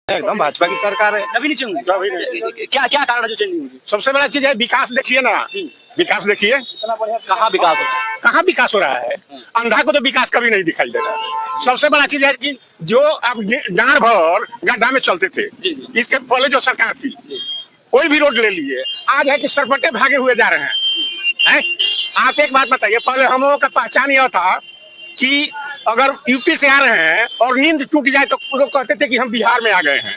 एकदम भाजपा की सरकार है। कभी नहीं चेंज कभी होंगी। क्या क्या कारण है जो चेंज नहीं होगी? सबसे बड़ा चीज है विकास। देखिए ना, विकास देखिए कहाँ विकास होगा? कहाँ विकास हो रहा है। अंधा को तो विकास कभी नहीं दिखाई दे रहा है। सबसे बड़ा चीज है कि जो अब डांड भर गड्ढा में चलते थे, इसके पहले जो सरकार थी, कोई भी रोड ले लीजिए, आज है कि सरपटे भागे हुए जा रहे हैं। आप एक बात बताइए, पहले हम लोगों का पहचान यह था कि अगर यूपी से आ रहे हैं और नींद टूट जाए तो लोग कहते थे कि हम बिहार में आ गए हैं।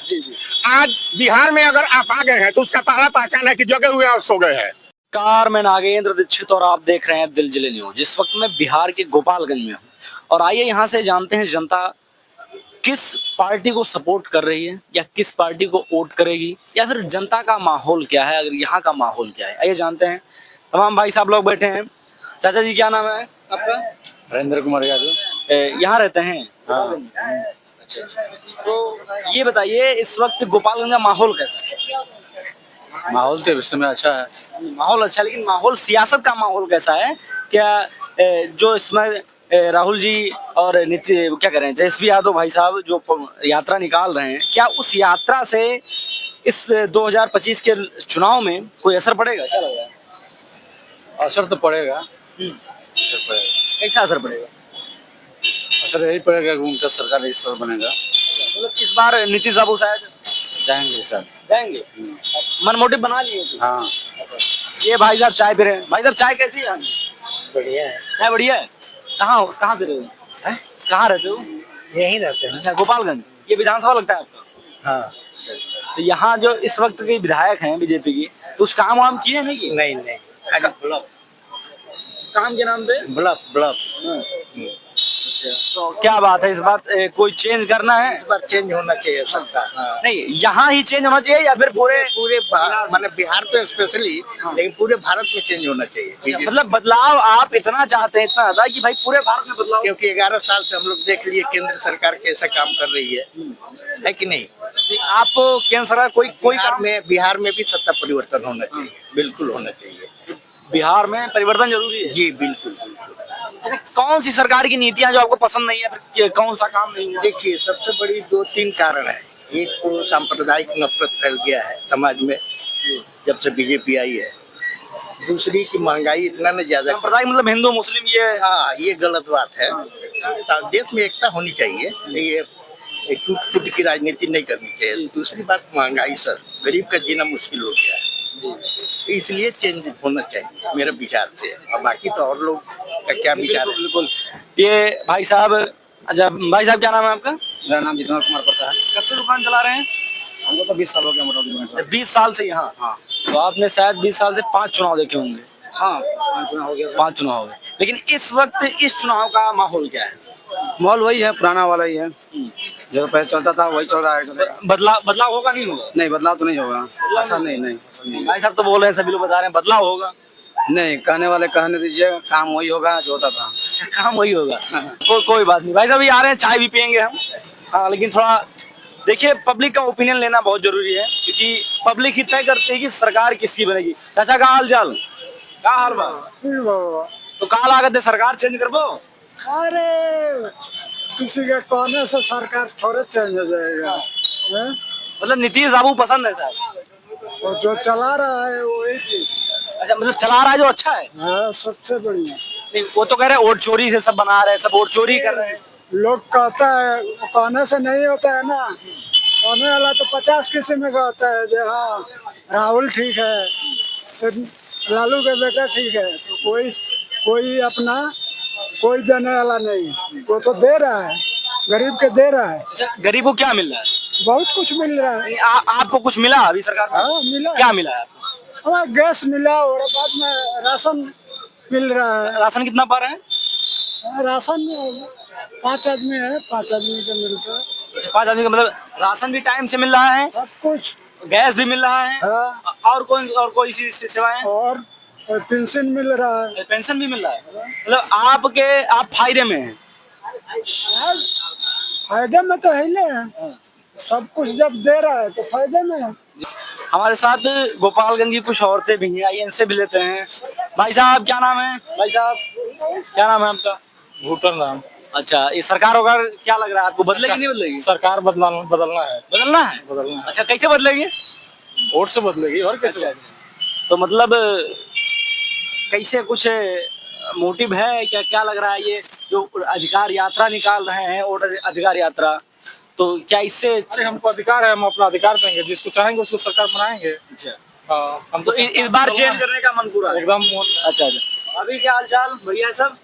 आज बिहार में अगर आप आ गए हैं तो उसका पहला पहचान है कि जगे हुए और सो गए हैं। कार मैं नागेंद्र दीक्षित और आप देख रहे हैं दिल जिले न्यूज। जिस वक्त मैं बिहार के गोपालगंज में हूँ और आइए यहाँ से जानते हैं जनता किस पार्टी को सपोर्ट कर रही है या किस पार्टी को वोट करेगी या फिर जनता का माहौल क्या है, अगर यहाँ का माहौल क्या है, आइए जानते हैं। तमाम भाई साहब लोग बैठे हैं। चाचा जी क्या नाम है आपका? नरेंद्र कुमार यादव। यहाँ रहते हैं? हाँ। अच्छा, तो ये बताइए इस वक्त गोपालगंज का माहौल कैसा है? माहौल तो इस समय अच्छा है। माहौल अच्छा, लेकिन माहौल सियासत का माहौल कैसा है? क्या जो इसमें राहुल जी और क्या कह रहे हैं तेजस्वी यादव भाई साहब जो यात्रा निकाल रहे हैं, क्या उस यात्रा से इस 2025 के चुनाव में कोई असर पड़ेगा? क्या लग रहा है? असर तो पड़ेगा। असर पड़ेगा। कैसा असर पड़ेगा? असर यही पड़ेगा कि उनका सरकार इस बार बनेगा। मतलब इस बार नीतीश बाबू शायद जाएंगे सर। जाएंगे। मनमोटिव बना लिए? हाँ, ये भाई साहब चाय पी रहे हैं। भाई साहब चाय कैसी है? बढ़िया है। चाय बढ़िया है। कहाँ से रहे हो? कहाँ रहते हो? यहीं रहते हैं। अच्छा, गोपालगंज। ये विधानसभा लगता है आपका? हाँ। तो यहाँ जो इस वक्त के विधायक हैं बीजेपी की, तो कुछ काम वाम किए नहीं किए? नहीं नहीं, ब्लॉक काम के नाम पे? Block block. तो क्या बात है इस बात कोई चेंज करना है? इस बार चेंज होना चाहिए सबका। हाँ। नहीं, यहाँ ही चेंज होना चाहिए या फिर पूरे पूरे मतलब बिहार पे स्पेशली, लेकिन पूरे भारत में चेंज होना चाहिए। मतलब बदलाव आप इतना चाहते हैं, इतना ज्यादा कि भाई पूरे भारत में बदलाव? क्योंकि 11 साल से हम लोग देख लिए केंद्र सरकार कैसा काम कर रही है कि नहीं? आपको केंद्र सरकार कोई काम बिहार में भी सत्ता परिवर्तन होना चाहिए, बिल्कुल होना चाहिए। बिहार में परिवर्तन जरूरी है? जी बिल्कुल। ऐसे कौन सी सरकार की नीतियां जो आपको पसंद नहीं है, फिर कौन सा काम नहीं है? देखिए, सबसे बड़ी 2-3 कारण है। एक तो सांप्रदायिक नफरत फैल गया है समाज में जब से बीजेपी आई है। दूसरी की महंगाई इतना न ज्यादा। सांप्रदायिक मतलब हिंदू मुस्लिम? ये हाँ, ये गलत बात है। देश में एकता होनी चाहिए, ये टूट फूट की राजनीति नहीं करनी चाहिए। दूसरी बात महंगाई, सर गरीब का जीना मुश्किल हो गया है, इसलिए चेंज होना चाहिए मेरा विचार से। और बाकी तो और लोग का क्या विचार है। बिल्कुल। ये भाई साहब, अच्छा भाई साहब क्या नाम है आपका? मेरा नाम जितना कुमार प्रसाद है। कब से दुकान चला रहे हैं? हमको तो 20 साल हो गया मोटा। 20 साल से यहाँ? हाँ। तो आपने शायद 20 साल से 5 चुनाव देखे होंगे? हाँ, 5 चुनाव हो गया। 5 चुनाव हो गए। लेकिन इस वक्त इस चुनाव का माहौल क्या है? माहौल वही है, पुराना वाला ही है। जो पहले चलता था वही चल रहा है। बदलाव होगा नहीं होगा? नहीं, बदलाव तो नहीं होगा। ऐसा नहीं। भाई साहब तो बोल रहे हैं, सभी लोग बता रहे हैं बदलाव होगा। नहीं, कहने वाले कहने दीजिए, काम वही होगा जो होता था। अच्छा, काम वही होगा। कोई बात नहीं। भाई साहब ये आ रहे हैं, चाय भी पियेंगे हम। हाँ, लेकिन थोड़ा देखिए, पब्लिक का ओपिनियन लेना बहुत जरूरी है क्योंकि पब्लिक ही तय करती है कि सरकार किसकी बनेगी। चाचा का हाल चाल का हाल बा? तो काल लागत है सरकार चेंज करबो? अरे किसी के कहने से सरकार थोड़े चेंज हो जाएगा। मतलब नीतीश बाबू पसंद है साहब? और जो चला रहा है वही चीज। अच्छा, मतलब चला रहा है जो अच्छा है? हाँ, सबसे बढ़िया। नहीं, वो तो कह रहे हैं वोट चोरी से सब बना रहे हैं, सब वोट चोरी कर रहे हैं। लोग कहता है, कहने से नहीं होता है ना। कहने वाला तो 50 किस्म का होता है जो हाँ राहुल ठीक है, फिर लालू का बेटा ठीक है, तो कोई अपना कोई देने वाला नहीं। वो तो दे रहा है, गरीब के दे रहा है। अच्छा, गरीब को क्या मिल रहा है? बहुत कुछ मिल रहा है। आपको कुछ मिला अभी सरकार में? हाँ, मिला। क्या मिला है? हमारा गैस मिला और बाद में राशन मिल रहा है। राशन कितना पा रहे हैं? राशन 5 आदमी है, 5 आदमी का मिलता है। अच्छा, 5 आदमी का मतलब राशन भी टाइम से मिल रहा है, सब कुछ। गैस भी मिल रहा है। हाँ। और कोई सी सेवाएं? और पेंशन मिल रहा है। पेंशन भी मिल रहा है। मतलब आप फायदे में हैं? फायदे में तो है ना, सब कुछ जब दे रहा है तो फायदे में है। हमारे साथ गोपालगंज की कुछ औरतें भी हैं, आइए इनसे भी लेते हैं। भाई साहब क्या नाम है? भाई साहब क्या नाम है आपका? भूटन राम। अच्छा, ये सरकार होगा, क्या लग रहा है आपको, बदलेगी नहीं बदलेगी? सरकार बदलना है। बदलना है। बदलना है। अच्छा, कैसे बदलेगी? वोट से बदलेगी और कैसे? अच्छा, तो मतलब कैसे, कुछ मोटिव है क्या, क्या लग रहा है ये जो अधिकार यात्रा निकाल रहे हैं, वोट अधिकार यात्रा, तो क्या इससे? अरे हमको अधिकार है, हम अपना अधिकार देंगे, जिसको चाहेंगे उसको सरकार बनाएंगे। अच्छा, हाँ, हम तो इस बार चेंज करने का मन पूरा है? एकदम। अच्छा अच्छा, अभी क्या हाल चाल भैया सब,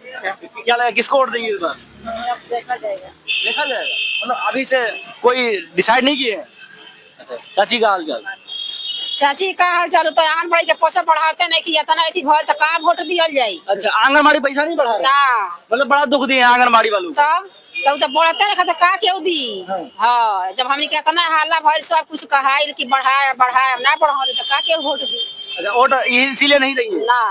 क्या लगा किसको वोट देंगे इस बार? देखा जाएगा। देखा जाएगा, मतलब अभी से कोई डिसाइड नहीं किए हैं? अच्छा, चाची का हाल चाल? चाची का हाल चालू तो आंगनबाड़ी के पैसा बढ़ाते नहीं कि इतना अथी भइल तो का वोट दियल जाई। अच्छा, आंगनबाड़ी पैसा नहीं बढ़ा रहे? ना, मतलब बड़ा दुख दिए हैं आंगनबाड़ी वालों को। तब तो बढ़ते नहीं तो का क्यों दी। हाँ, जब हमने के इतना हल्ला भइल सब कुछ कहाई कि बढ़ाए बढ़ाए, ना बढ़ाओ तो का क्यों वोट दी। अच्छा, वोट इसीलिए नहीं देंगे? ना,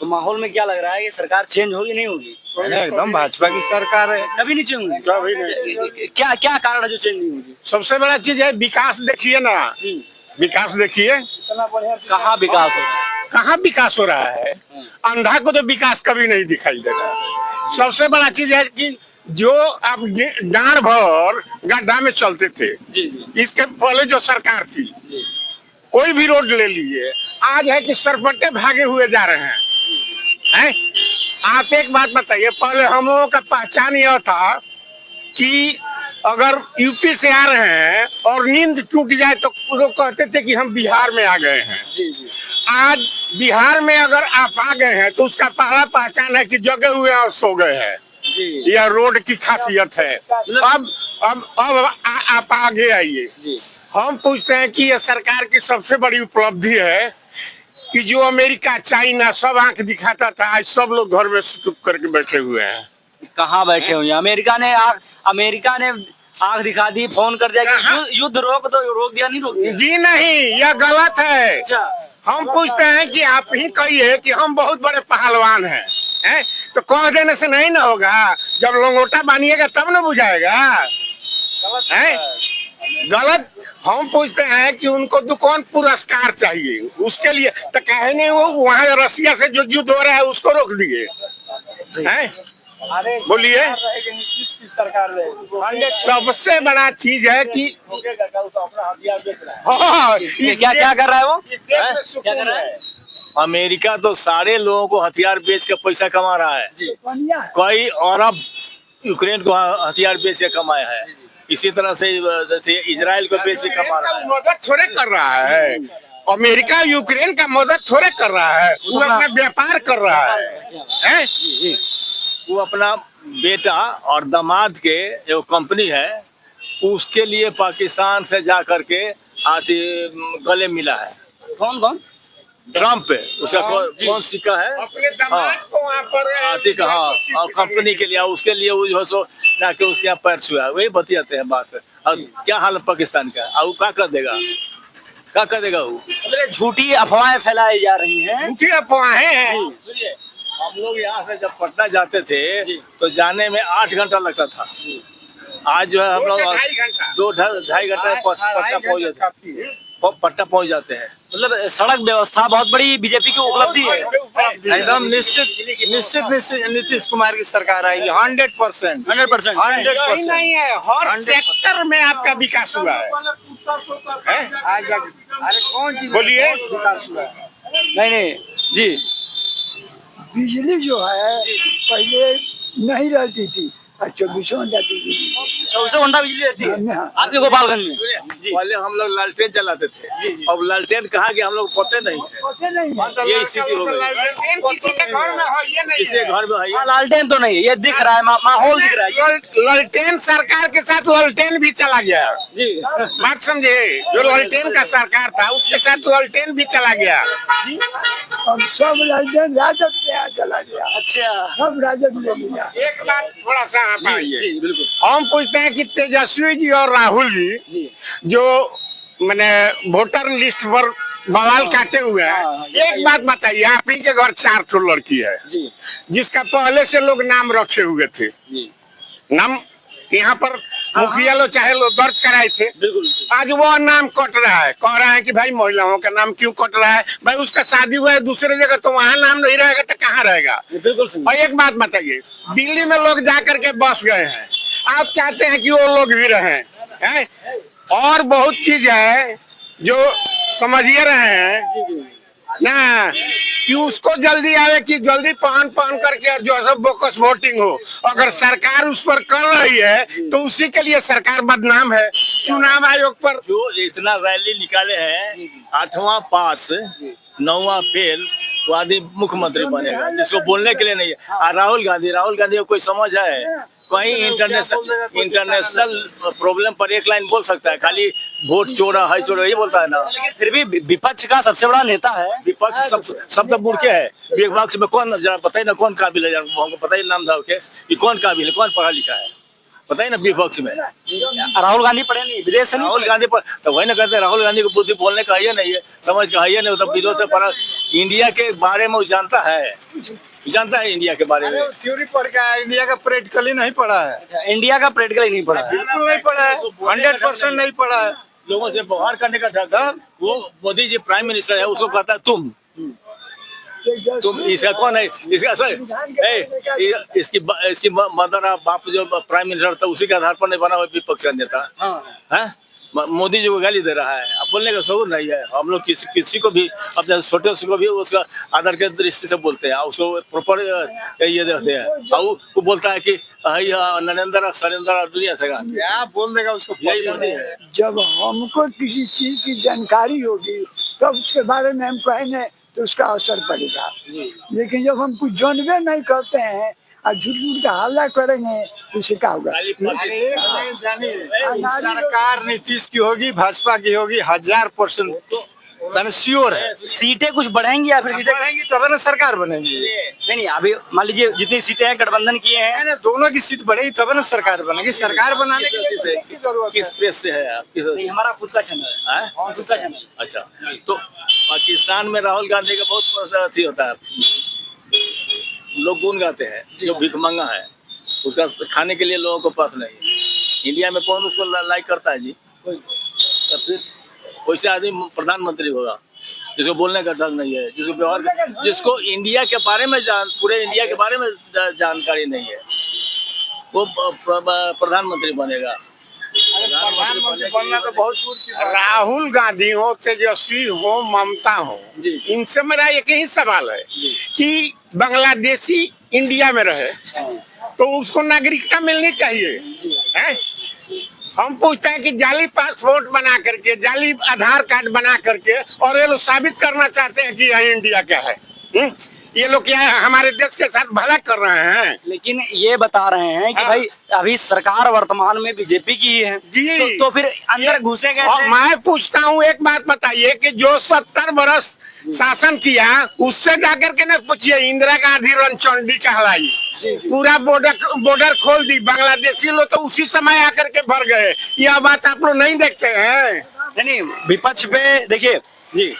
तो माहौल में क्या लग रहा है, ये सरकार चेंज होगी नहीं होगी? एकदम भाजपा की सरकार है। कभी नहीं चेंज होगी? कभी नहीं। क्या क्या कारण है जो चेंज नहीं होगी? सबसे बड़ा चीज है विकास, देखिए ना, विकास देखिए कहाँ विकास हो रहा है? कहाँ विकास हो रहा है। अंधा को तो विकास कभी नहीं दिखाई देगा। सबसे बड़ा चीज है कि जो आप डांड भर गड्ढा में चलते थे, जी जी इसके पहले जो सरकार थी, कोई भी रोड ले लीजिए, आज है कि सरपटे भागे हुए जा रहे हैं। आप एक बात बताइए, पहले हम लोगों का पहचान यह था कि अगर यूपी से आ रहे हैं और नींद टूट जाए तो लोग कहते थे कि हम बिहार में आ गए हैं। जी जी, आज बिहार में अगर आप आ गए हैं तो उसका पहला पहचान है कि जगे हुए और सो गए हैं। जी यह रोड की खासियत है। अब आप आगे आइए। जी, हम पूछते हैं कि यह सरकार की सबसे बड़ी उपलब्धि है कि जो अमेरिका, चाइना सब आंख दिखाता था, आज सब लोग घर में चुप करके बैठे हुए हैं। कहाँ बैठे हुए हैं? अमेरिका ने आंख दिखा दी, फोन कर दिया कि युद्ध रोक दो, रोक दिया नहीं, रोक दिया? जी नहीं, यह गलत है। अच्छा, हम पूछते हैं कि आप ही कहिए कि हम बहुत बड़े पहलवान हैं, तो कह देने से नहीं ना होगा, जब लंगोटा बांधिएगा तब ना बुझाएगा। गलत। हम पूछते हैं कि उनको दुकान पुरस्कार चाहिए, उसके लिए तो कहे नहीं वो वहाँ रसिया से जो युद्ध हो रहा है उसको रोक दिए हैं। बोलिए, सबसे बड़ा चीज है कि हाँ, ये क्या क्या कर रहा है वो? क्या कर रहा है? अमेरिका तो सारे लोगों को हथियार बेच के पैसा कमा रहा है। कई अरब यूक्रेन को हथियार बेच के कमाया है, इसी तरह से इजराइल को बेच के कमा रहा है। मदद थोड़े कर रहा है अमेरिका, यूक्रेन का मदद थोड़े कर रहा है, वो अपना व्यापार कर रहा है। वो अपना बेटा और दामाद के जो कंपनी है उसके लिए पाकिस्तान से जा करके गले मिला है। कौन कौन? ट्रम्प पे उसका कौन सिक्का है, अपने दामाद को वहाँ पर आतिक, हाँ, और कंपनी के लिए, उसके लिए वो जो सो जाके उसके यहाँ पैर छुआ, वही बतियाते हैं बात। और क्या हाल है पाकिस्तान का, और क्या कर देगा, क्या कर देगा वो? मतलब झूठी अफवाहें फैलाई जा रही हैं। झूठी अफवाहें हैं। हम लोग यहाँ से जब पटना जाते थे तो जाने में 8 घंटा लगता था, आज जो है हम लोग 2-2.5 घंटा पटना पहुँच जाते हैं। मतलब सड़क व्यवस्था बहुत बड़ी बीजेपी की उपलब्धि है। एकदम निश्चित नीतीश कुमार की सरकार आएगी 100%। 100%। कहीं नहीं है, हर सेक्टर में आपका विकास हुआ है। अरे कौन चीज बोलिए। विकास हुआ है? नहीं नहीं जी, बिजली जो है पहले नहीं रहती थी, 24 घंटा बिजली। 24 घंटा बिजली रहती है हाँ। आपके गोपालगंज में? पहले हम लोग लालटेन चलाते थे, अब लालटेन कहाँ गया हम लोग पते नहीं है। पता नहीं है। ये स्थिति हो गई, किसी के घर में हो ये नहीं किसी है। घर में है हाँ, लालटेन तो नहीं है, ये दिख रहा है, माहौल दिख रहा है ललटेन सरकार के साथ ललटेन भी चला गया। जी। बात समझे, जो ललटेन का सरकार था उसके साथ ललटेन भी चला गया। अब सब लालटेन राजद के यहाँ चला गया, अच्छा, सब राजद ले लिया। एक बात थोड़ा सा आप आइए, जी बिल्कुल। हम पूछते हैं कि तेजस्वी जी और राहुल जी जो मैंने वोटर लिस्ट पर बवाल काटे हुए हैं, एक बात बताइए, आप ही के घर 4 ठो लड़की है जी जिसका पहले से लोग नाम रखे हुए थे। जी नाम यहाँ पर मुखिया लोग चाहे लोग दर्ज कराए थे। बिल्कुल आज वो नाम कट रहा है, कह रहा है कि भाई महिलाओं का नाम क्यों कट रहा है? भाई उसका शादी हुआ है दूसरे जगह, तो वहाँ नाम नहीं रहेगा तो कहाँ रहेगा? बिल्कुल सही। और एक बात बताइए, दिल्ली में लोग जा करके बस गए हैं, आप चाहते हैं कि वो लोग भी रहें हैं? और बहुत चीज है जो समझिए रहे हैं ना, कि उसको जल्दी आवे कि जल्दी पहन करके जो सब बोकस वोटिंग हो। अगर सरकार उस पर कर रही है तो उसी के लिए सरकार बदनाम है। चुनाव आयोग पर जो इतना रैली निकाले हैं, 8वां पास 9वां फेल, वो आदमी मुख्यमंत्री बनेगा, जिसको बोलने के लिए नहीं है। और राहुल गांधी को कोई समझ है? कहीं इंटरनेशनल प्रॉब्लम पर एक लाइन बोल सकता है? खाली वोट चोरा है, चोरा यही बोलता है ना। फिर भी विपक्ष का सबसे बड़ा नेता है। विपक्ष सब तो मूर्खे है। विपक्ष में कौन, जरा बताइए ना कौन काबिल है, जरा बताइए नाम धाव के कि कौन काबिल है, कौन पढ़ा लिखा है, बताइए ना विपक्ष में। राहुल गांधी पढ़े नहीं, विदेश से नहीं राहुल गांधी पर तो वही ना कहते हैं, राहुल गांधी को बुद्धि बोलने का है नहीं है, समझ का है नहीं, तो विदेश से पढ़ा। इंडिया के बारे में वो जानता है इंडिया के बारे में। थ्योरी पढ़ के आया, इंडिया का प्रैक्टिकली नहीं पढ़ा है। अच्छा, इंडिया का प्रैक्टिकल ही नहीं पढ़ा है। बिल्कुल नहीं पढ़ा है, 100% नहीं पढ़ा है। लोगों से व्यवहार करने का ढंग है। वो मोदी जी प्राइम मिनिस्टर है, उसको कहता है तुम इसका कौन है? इसका सर इसकी मदर और बाप जो प्राइम मिनिस्टर था उसी के आधार पर नहीं बना हुआ विपक्ष का नेता है। मोदी जी को गाली दे रहा है, अब बोलने का शौक नहीं है। हम लोग किसी को भी अपने छोटे को भी उसका आदर के दृष्टि से बोलते हैं, उसको प्रॉपर ये देते हैं। और वो बोलता है कि नरेंद्र सरेंद्र दुनिया से क्या बोल देगा उसको? यही मोदी है। जब हमको किसी चीज की जानकारी होगी तब उसके बारे में हम कहेंगे तो उसका असर पड़ेगा। लेकिन जब हम कुछ जानबे नहीं करते हैं और झूठ मूठ का हल्ला करेंगे तो उसे क्या होगा? सरकार नीतीश की होगी, भाजपा की होगी, 1000% मैंने श्योर है। सीटें कुछ बढ़ेंगी या फिर सीटें बढ़ेंगी तब ना सरकार बनेगी। नहीं, अभी मान लीजिए जितनी सीटें हैं गठबंधन किए हैं ना, दोनों की सीट बढ़ेगी तब ना सरकार बनेगी। सरकार बनाने के लिए की जरूरत किस प्रेस से है आप? नहीं, हमारा खुद का चैनल है, खुद का चैनल। अच्छा, तो पाकिस्तान में राहुल गांधी का बहुत अथी होता है, लोग गुण गाते हैं, जो भिखमंगा है उसका खाने के लिए लोगों को पास नहीं है। इंडिया में कौन उसको लाइक करता है जी? तो फिर वैसे आदमी प्रधानमंत्री होगा जिसको बोलने का ढंग नहीं है, जिसको व्यवहार, जिसको इंडिया के बारे में पूरे इंडिया के बारे में जानकारी नहीं है, वो प्रधानमंत्री बनेगा। बनना तो बहुत दूर की बात है। राहुल गांधी हो, तेजस्वी हो, ममता हो, इनसे मेरा एक ही सवाल है कि बांग्लादेशी इंडिया में रहे तो उसको नागरिकता मिलनी चाहिए है? हम पूछते हैं कि जाली पासपोर्ट बना करके, जाली आधार कार्ड बना करके, और ये लोग साबित करना चाहते हैं कि यह इंडिया क्या है। ये लोग क्या है, हमारे देश के साथ भला कर रहे हैं। लेकिन ये बता रहे हैं कि भाई अभी सरकार वर्तमान में बीजेपी की है जी। तो फिर अंदर घुसे कैसे? मैं पूछता हूँ, एक बात बताइए कि जो 70 बरस शासन किया उससे जाकर के न पूछिए, इंदिरा गांधी रणचंडी कहलाई, पूरा बॉर्डर खोल दी, बांग्लादेशी लोग तो उसी समय आकर के भर गए। यह बात आप लोग नहीं देखते हैं? नहीं, विपक्ष पे देखिए जी,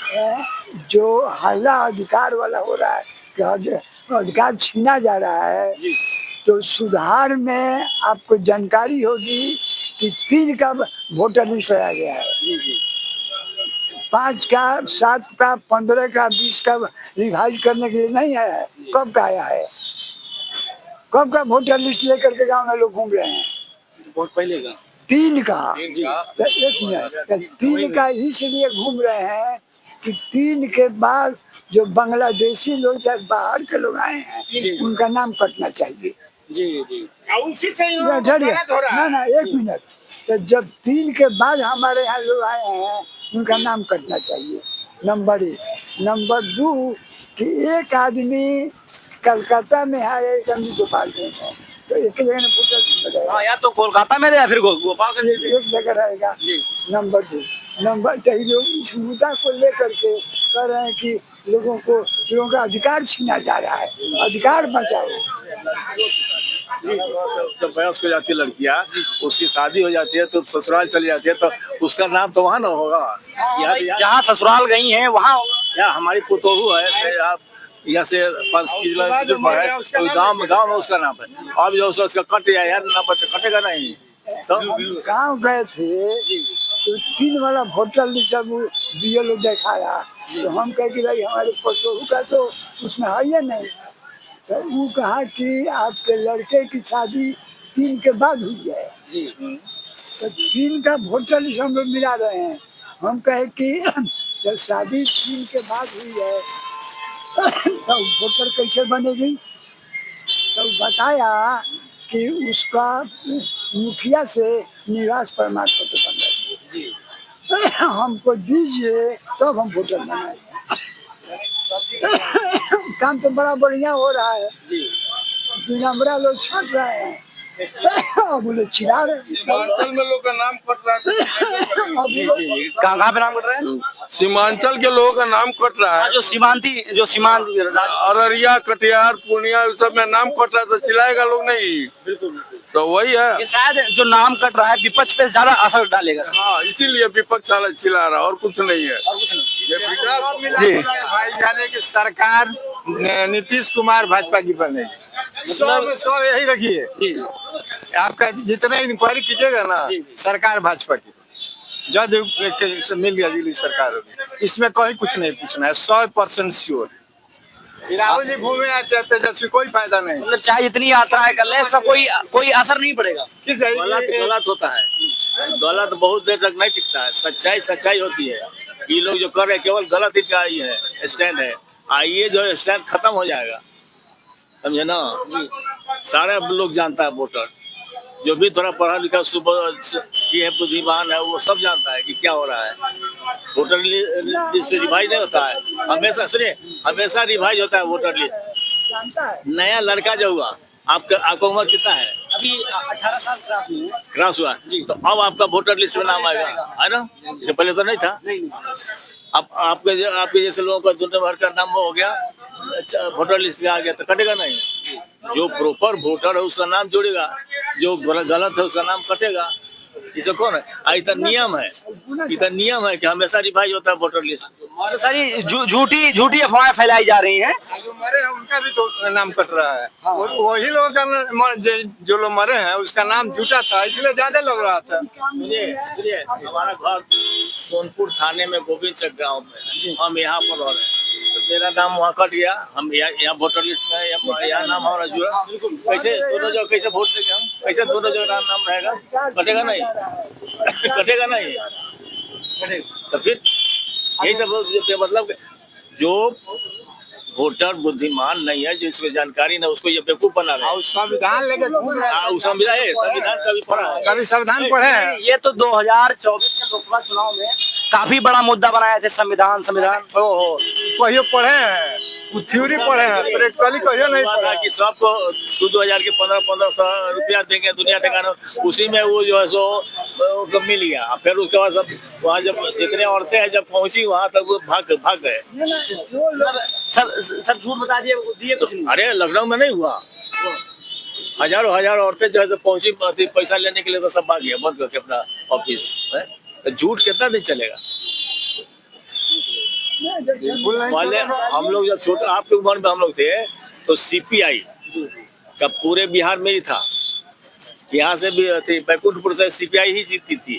जो हल्ला अधिकार वाला हो रहा है, अधिकार छीना जा रहा है, तो सुधार में आपको जानकारी होगी कि 3 का वोटर लिस्ट लाया गया है, 5 का, 7 का, 15 का, 20 का रिवाइज करने के लिए नहीं आया है। कब का आया है? कब का वोटर लिस्ट लेकर के गाँव में लोग घूम रहे हैं? बहुत पहले का 3 का। तो 1 मिनट, 3 का इसलिए घूम रहे हैं कि 3 के बाद जो बांग्लादेशी लोग चाहे बाहर के लोग आए हैं उनका नाम कटना चाहिए। जी उसी से ना 1 मिनट, तो जब 3 के बाद हमारे यहाँ लोग आए हैं उनका नाम कटना चाहिए, नंबर 1। नंबर 2 कि एक आदमी कलकत्ता में है, एक आदमी गोपालगंज है, तो एक जगह वोटर या तो कोलकाता में या फिर गोपालगंज एक जगह रहेगा। नंबर 2 नंबर लोग इस मुद्दा को लेकर के कह रहे हैं कि लोगों का अधिकार छीना जा रहा है, अधिकार बचाओ। जब वयस्क हो जाती है लड़कियां, उसकी शादी हो जाती है तो ससुराल चली जाती है, तो उसका नाम तो वहाँ ना होगा। जहाँ ससुराल गई हैं वहाँ या हमारी पुतोहू है, आप यहाँ से 5 किलोमीटर गाँव में उसका नाम है। अब जो उसका कट जाए यार, ना कटेगा नहीं। तो हम गाँव गए थे तो 3 वाला वोटर लिस्ट जब BLO दिखाया तो हम कहे कि भाई हमारे फोटो का तो उसमें है ही नहीं। तो वो कहा कि आपके लड़के की शादी 3 के बाद हुई है। जी तो 3 का वोटर लिस्ट हम लोग मिला रहे हैं। हम कहे कि जब शादी 3 के बाद हुई है तो वोटर कैसे बनेगी। तो बताया कि उसका मुखिया से निवास प्रमाण पत्र बन रही है। हमको दीजिए तब हम वोटर बनाएंगे। काम तो बड़ा बढ़िया हो रहा है। दिनमरा लोग छट रहे हैं अब बोले चिढ़ा रहे सीमांचल में लोग का नाम कट रहा है। कहाँ पे नाम कर रहे हैं? सीमांचल के लोगों का नाम कट रहा है। जो सीमांत अररिया, कटिहार, पूर्णिया इस सब में नाम कट रहा है तो चिल्लाएगा लोग नहीं। बिल्कुल तो वही है। ये शायद जो नाम कट रहा है विपक्ष पे ज्यादा असर डालेगा। हाँ, इसीलिए विपक्ष वाला चिल्ला रहा है और कुछ नहीं है। ये विकास मिला भाई, यानी कि सरकार नीतीश कुमार भाजपा की बनेगी। 100 में 100 यही रखिए। आपका जितना इंक्वायरी कीजिएगा ना, सरकार भाजपा की जदयू से मिल गया जुली सरकार होगी। इसमें कहीं कुछ नहीं पूछना है, 100% श्योर। राहुल जी घूमे चाहे तेजस्वी, कोई फायदा नहीं। मतलब चाहे जितनी यात्राएं कर ले इसका कोई असर नहीं पड़ेगा। गलत होता है, गलत बहुत देर तक नहीं टिकता है। सच्चाई सच्चाई होती है। ये लोग जो कर रहे हैं केवल गलत इनका ही है स्टैंड है। आइए जो स्टैंड खत्म हो जाएगा, समझे ना। सारे लोग जानता है, वोटर जो भी थोड़ा पढ़ा लिखा सुबह ये है बुद्धिमान है वो सब जानता है कि क्या हो रहा है। वोटर लिस्ट रिवाइज नहीं होता है, हमेशा सुनिए, हमेशा रिवाइज होता है वोटर लिस्ट। नया लड़का जो हुआ, आपका उम्र कितना है? अभी 18 साल क्रॉस हुआ तो अब आपका वोटर लिस्ट में नाम आएगा, है ना। ये पहले तो नहीं था। अब आपके जैसे लोगों का दुनिया भर का नाम हो गया, वोटर लिस्ट में आ गया तो कटेगा नहीं। जो प्रॉपर वोटर है उसका नाम जुड़ेगा, जो गलत है उसका नाम कटेगा। इसे कौन है? इतना नियम है कि हमेशा रिवाइज होता है वोटर लिस्ट। और सारी झूठी अफवाहें फैलाई जा रही हैं। जो मरे हैं उनका भी तो नाम कट रहा है। वही लोगों का जो लोग मरे हैं उसका नाम झूठा था, इसलिए ज्यादा लग रहा था। सुनिए, हमारा घर सोनपुर थाने में गोविंद चक गाँव में, हम यहाँ पर रह रहे हैं तो मेरा नाम वहाँ कट गया। हम यहाँ वोटर लिस्ट में यहाँ नाम हमारा जुड़ा। कैसे दोनों जगह कैसे वोट देंगे हम? कैसे दोनों जगह नाम रहेगा? कटेगा नहीं कटेगा नहीं। तो फिर यही सब मतलब जो वोटर बुद्धिमान नहीं है, जिसको जानकारी नहीं, उसको ये बेवकूफ बना रहे हैं। संविधान लेके घूम रहे हैं। संविधान कभी पढ़ा है? कभी संविधान पढ़े हैं? ये तो 2024 के लोकसभा चुनाव में काफी बड़ा मुद्दा बनाए थे संविधान। ओहो, कहियो पढ़े हैं, थ्योरी पढ़े हैं, प्रैक्टिकली कहियो नहीं पढ़ा कि सबको 2000 के 1500 रुपया देंगे दुनिया टिकाने, उसी में वो जो है सो मिल गया। फिर उसके बाद सब वहाँ जब जितने औरतें हैं जब पहुंची वहाँ तक वो भाग गए। सर झूठ बता दिए कुछ नहीं। अरे लखनऊ में नहीं हुआ, हजारों औरतें जो है तो पहुंची पैसा लेने के लिए तो सब भाग गया बंद करके अपना ऑफिस। तो झूठ कितना दिन चलेगा? पहले हम लोग जब छोटे आपके उम्र में हम लोग थे तो CPI का पूरे बिहार में ही था। यहाँ से भी बैकुंठपुर से CPI ही जीतती थी।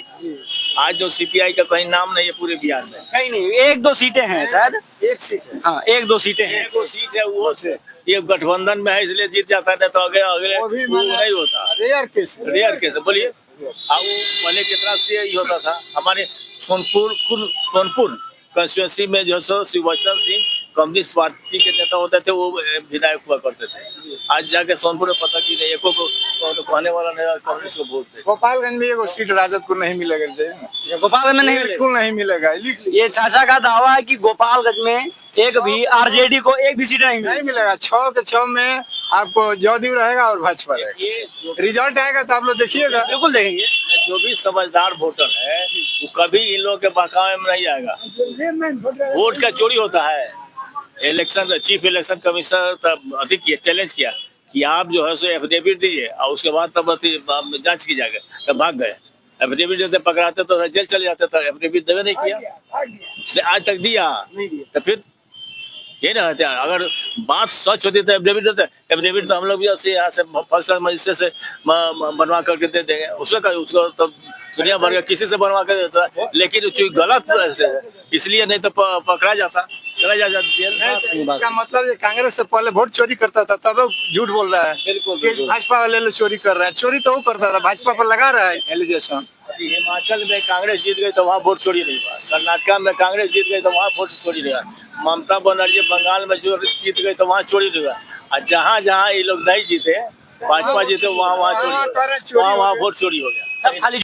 आज जो CPI का कहीं नाम नहीं है पूरे बिहार में। कहीं नहीं, 1-2 सीटें हैं शायद। एक सीट है। हाँ, 1-2 सीटें हैं। 1-2 सीट है, वो ये गठबंधन में है इसलिए जीत जाता है, तो अगले वो नहीं होता। रेयर केस बोलिए। पहले कितना से ही होता था। हमारे सोनपुर कंस्टिट्यूंसी में जो सो शिवचंद्र सिंह कम्युनिस्ट पार्टी के नेता होते थे, वो विधायक हुआ करते थे। आज जाके सोनपुर में पता की नहीं, एको को तो कहने वाला नहीं कांग्रेस को वोट दे। गोपालगंज में एगो सीट राजद को नहीं मिलेगा। गोपालगंज में नहीं बिल्कुल नहीं मिलेगा। ये चाचा का दावा है कि गोपालगंज में एक भी RJD को एक भी सीट नहीं मिलेगा। 6 के 6 में आपको जदयू रहेगा और भाजपा रहेगा। रिजल्ट आएगा तो आप लोग देखिएगा। बिल्कुल देखेंगे। जो भी समझदार वोटर है वो कभी इन लोगों के बहकावे में नहीं आएगा। वोट का चोरी होता है। चीफ इलेक्शन कमिश्नर अधिक चैलेंज किया कि आप जो है सो एफिडेविट दीजिए और उसके बाद तब जांच की जाएगी। तब भाग गए। एफिडेविट देते पकड़ाते तो जेल चले जाते, तो एफिडेविट देवे नहीं किया। आज तक दिया तो फिर ये ना हथियार। अगर बात सच होती तो एफिडेविट होता है, एफिडेविट तो हम लोग भी ऐसे यहाँ से फर्स्ट क्लास मजिस्ट्रेट से बनवा करके दे देंगे, उसको तो दुनिया भर का किसी से बनवा कर देता है, लेकिन चूंकि गलत है इसलिए नहीं तो पकड़ा जाता, चला जाता जेल। इसका मतलब ये कांग्रेस से पहले वोट चोरी करता था, तब लोग झूठ बोल रहा है बिल्कुल, कि बिल्कुल। भाजपा वाले लोग चोरी कर रहे हैं। चोरी तो वो करता था, भाजपा पर लगा रहा है एलिगेशन। हिमाचल में कांग्रेस जीत गई तो वहाँ वोट चोरी नहीं हुआ, कर्नाटक में कांग्रेस जीत गई तो वहाँ वोट चोरी नहीं हुआ, ममता बनर्जी बंगाल में जो जीत गई तो वहाँ चोरी नहीं हुआ, और जहाँ जहाँ ये लोग नहीं जीते, भाजपा जीते, वहाँ वहाँ चोरी, वहाँ वहाँ वोट चोरी हो गया। सब खाली